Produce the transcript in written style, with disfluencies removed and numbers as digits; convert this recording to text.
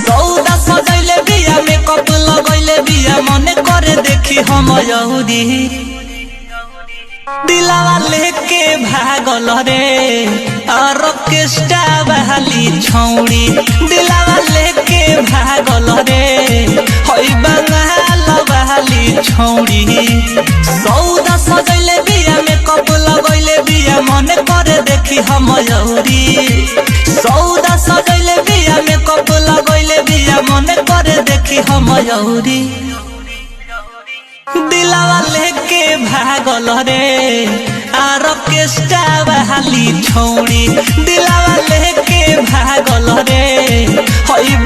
सौदा सजैले बिया मेकअप लगैले बिया मने करे देखी हम यहूदी दिलावा लेके भागल रे ऑर्केस्ट्रा वाली छौड़ी दिलावा लेके भागल रे होई बंगाल वाली छौड़ी सौदा सजैले बिया मेकअप लगैले बिया मने करे देखी हम यहूदी सौदा सजैले बिया मेकअप लगैले बिया मने करे देखी हम यहूदी दिलावा लेके भागल रे ऑर्केस्ट्रा वाली छौड़ी दिलावा लेके भागल रे होई